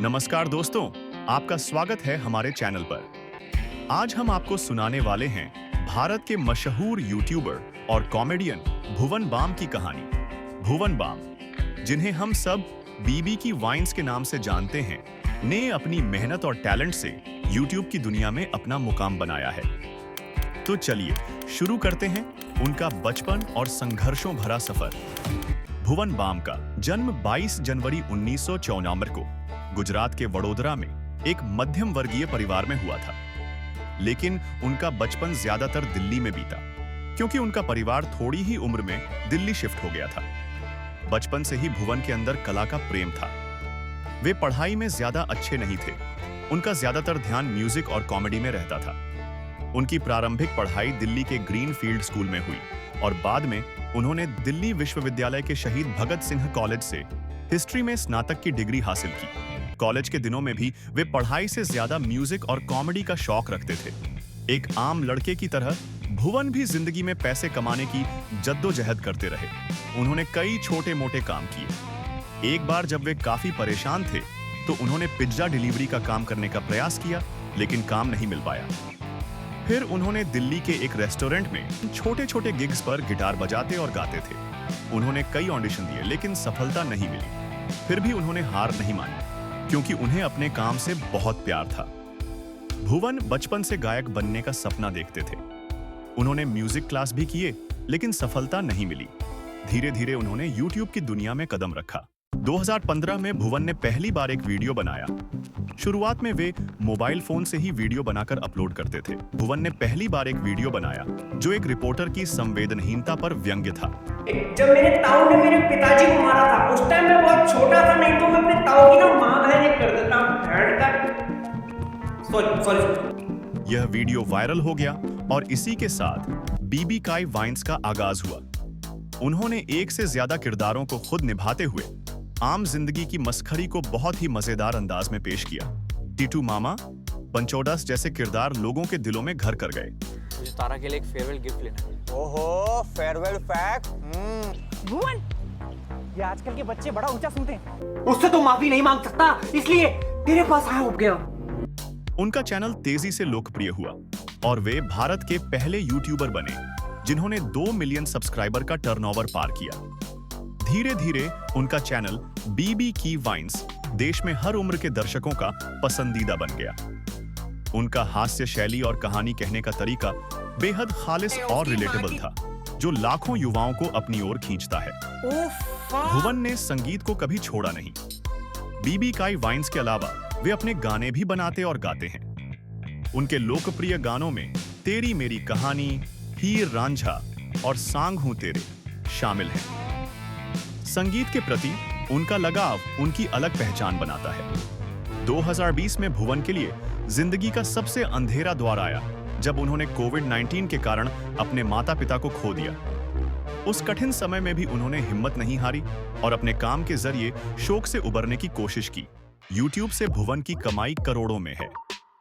नमस्कार दोस्तों, आपका स्वागत है हमारे चैनल पर। आज हम आपको सुनाने वाले हैं भारत के मशहूर यूट्यूबर और कॉमेडियन भुवन बाम की कहानी। भुवन बाम, जिन्हें हम सब बीबी की वाइन्स के नाम से जानते हैं, ने अपनी मेहनत और टैलेंट से यूट्यूब की दुनिया में अपना मुकाम बनाया है। तो चलिए शुरू करते हैं उनका बचपन और संघर्षों भरा सफर। भुवन बाम का जन्म 22 जनवरी 1994 को गुजरात के वडोदरा में एक मध्यम वर्गीय परिवार में हुआ था। लेकिन उनका बचपन ज्यादातर दिल्ली में बीता, क्योंकि उनका परिवार थोड़ी ही उम्र में दिल्ली शिफ्ट हो गया था। बचपन से ही भुवन के अंदर कला का प्रेम था। वे पढ़ाई में ज्यादा अच्छे नहीं थे। उनका ज्यादातर ध्यान म्यूजिक और कॉमेडी में रहता था। उनकी प्रारंभिक पढ़ाई दिल्ली के ग्रीनफील्ड स्कूल में हुई और बाद में उन्होंने दिल्ली विश्वविद्यालय के शहीद भगत सिंह कॉलेज से हिस्ट्री में स्नातक की डिग्री हासिल की। कॉलेज के दिनों में भी वे पढ़ाई से ज्यादा म्यूजिक और कॉमेडी का शौक रखते थे। एक आम लड़के की तरह भुवन भी जिंदगी में पैसे कमाने की जद्दोजहद करते रहे। उन्होंने कई छोटे मोटे काम किए। एक बार जब वे काफी परेशान थे तो उन्होंने पिज्जा डिलीवरी का काम करने का प्रयास किया, लेकिन काम नहीं मिल पाया। फिर उन्होंने दिल्ली के एक रेस्टोरेंट में छोटे छोटे गिग्स पर गिटार बजाते और गाते थे। उन्होंने कई ऑडिशन दिए, लेकिन सफलता नहीं मिली। फिर भी उन्होंने हार नहीं मानी, क्योंकि उन्हें अपने काम से बहुत प्यार था। भुवन बचपन से गायक बनने का सपना देखते थे। उन्होंने म्यूजिक क्लास भी किए, लेकिन सफलता नहीं मिली। धीरे धीरे उन्होंने यूट्यूब की दुनिया में कदम रखा। 2015 में भुवन ने पहली बार एक वीडियो बनाया। शुरुआत में वे मोबाइल फोन से ही वीडियो बनाकर अपलोड करते थे। भुवन ने पहली बार एक वीडियो बनाया जो एक रिपोर्टर की संवेदनहीनता पर व्यंग्य था। जब मेरे ताऊ ने मेरे पिताजी को मारा था, उस टाइम मैं बहुत छोटा था, नहीं तो मैं अपने ताऊ की ना मां बहन एक कर देता। सॉरी। यह वीडियो वायरल हो गया और इसी के साथ बीबी काई वाइन्स का आगाज हुआ। उन्होंने एक से ज्यादा किरदारों को खुद निभाते हुए आम जिंदगी की मस्खरी को बहुत ही मजेदार अंदाज में पेश किया। टीटू मामा, पंचोडस जैसे किरदार लोगों के दिलों में घर कर गए। मुझे तारा के लिए एक फेयरवेल गिफ्ट लेना है। ओहो, फेयरवेल पैक। भुवन, ये आजकल के बच्चे बड़ा ऊंचा सुनते हैं। उससे तो माफी नहीं मांग सकता, इसलिए तेरे पास आया उठ गया। उनका चैनल तेजी से लोकप्रिय हुआ और वे भारत के पहले यूट्यूबर बने जिन्होंने 2 मिलियन सब्सक्राइबर का टर्नओवर पार किया। धीरे धीरे उनका चैनल बीबी की वाइन्स देश में हर उम्र के दर्शकों का पसंदीदा बन गया। उनका हास्य शैली और कहानी कहने का तरीका बेहद खालिस और रिलेटेबल था, जो लाखों युवाओं को अपनी ओर खींचता है। भुवन ने संगीत को कभी छोड़ा नहीं। बीबी काई वाइन्स के अलावा वे अपने गाने भी बनाते और गाते हैं। उनके लोकप्रिय गानों में तेरी मेरी कहानी, हीर रांझा और सांग हूं तेरे शामिल हैं। संगीत के प्रति उनका लगाव उनकी अलग पहचान बनाता है। 2020 में भुवन के लिए जिंदगी का सबसे अंधेरा दौर आया, जब उन्होंने कोविड-19 के कारण अपने माता पिता को खो दिया। उस कठिन समय में भी उन्होंने हिम्मत नहीं हारी और अपने काम के जरिए शोक से उबरने की कोशिश की। यूट्यूब से भुवन की कमाई करोड़ों में है।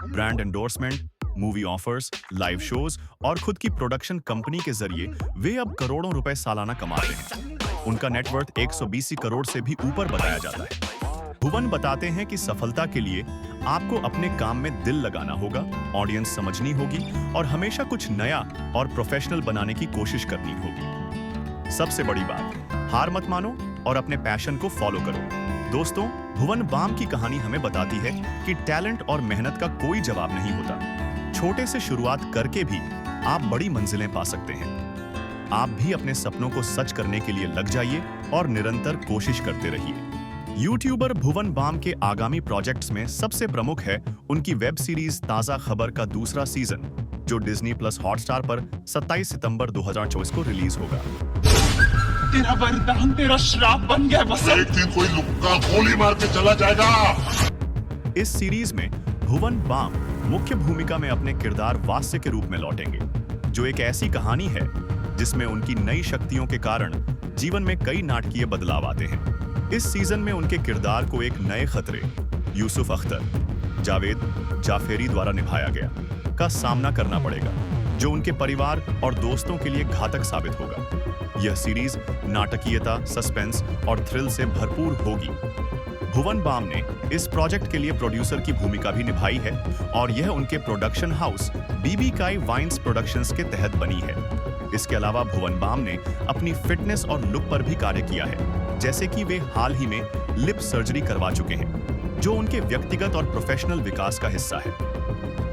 Brand endorsement, movie offers, live shows और खुद की प्रोडक्शन कंपनी के जरिए वे अब करोड़ों रुपए सालाना कमाते हैं। उनका नेटवर्थ 120 करोड़ से भी ऊपर बताया जाता है। भुवन बताते हैं कि सफलता के लिए आपको अपने काम में दिल लगाना होगा, ऑडियंस समझनी होगी और हमेशा कुछ नया और प्रोफेशनल बनाने की कोशिश करनी होगी। सबसे बड़ी बात, हार मत मानो और अपने पैशन को फॉलो करो। दोस्तों, भुवन बाम की कहानी हमें बताती है कि टैलेंट और मेहनत का कोई जवाब नहीं होता। छोटे से शुरुआत करके भी आप बड़ी मंजिलें पा सकते हैं। आप भी अपने सपनों को सच करने के लिए लग जाइए और निरंतर कोशिश करते रहिए। यूट्यूबर भुवन बाम के आगामी प्रोजेक्ट्स में सबसे प्रमुख है उनकी वेब सीरीज ताजा खबर का दूसरा सीजन, जो डिज्नी प्लस हॉटस्टार पर 27 सितंबर 2024 को रिलीज होगा। तेरा वरदान तेरा श्राप बन गया बस। एक दिन कोई लुक्का गोली मार के चला जाएगा। इस सीरीज में भुवन बाम मुख्य भूमिका में अपने किरदार वास्य के रूप में लौटेंगे, जो एक ऐसी कहानी है जिसमें उनकी नई शक्तियों के कारण जीवन में कई नाटकीय बदलाव आते हैं। इस सीजन में उनके किरदार को एक नए खतरे, यूसुफ अख्तर, जावेद जाफेरी द्वारा निभाया गया, का सामना करना पड़ेगा, जो उनके परिवार और दोस्तों के लिए घातक साबित होगा। यह सीरीज नाटकीयता, सस्पेंस और थ्रिल से भरपूर होगी। भुवन बाम ने इस प्रोजेक्ट के लिए प्रोड्यूसर की भूमिका भी निभाई है और यह उनके प्रोडक्शन हाउस बीबी काई वाइन्स प्रोडक्शंस के तहत बनी है। इसके अलावा भुवन बाम ने अपनी फिटनेस और लुक पर भी कार्य किया है, जैसे कि वे हाल ही में लिप सर्जरी करवा चुके हैं, जो उनके व्यक्तिगत और प्रोफेशनल विकास का हिस्सा है।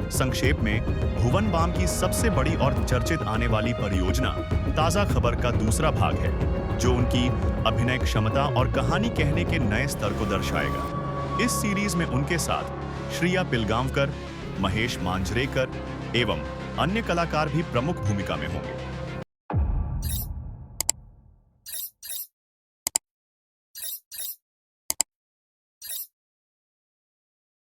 संक्षेप में, भुवन बाम की सबसे बड़ी और चर्चित आने वाली परियोजना ताजा खबर का दूसरा भाग है, जो उनकी अभिनय क्षमता और कहानी कहने के नए स्तर को दर्शाएगा। इस सीरीज में उनके साथ श्रिया पिलगांवकर, महेश मांजरेकर एवं अन्य कलाकार भी प्रमुख भूमिका में होंगे।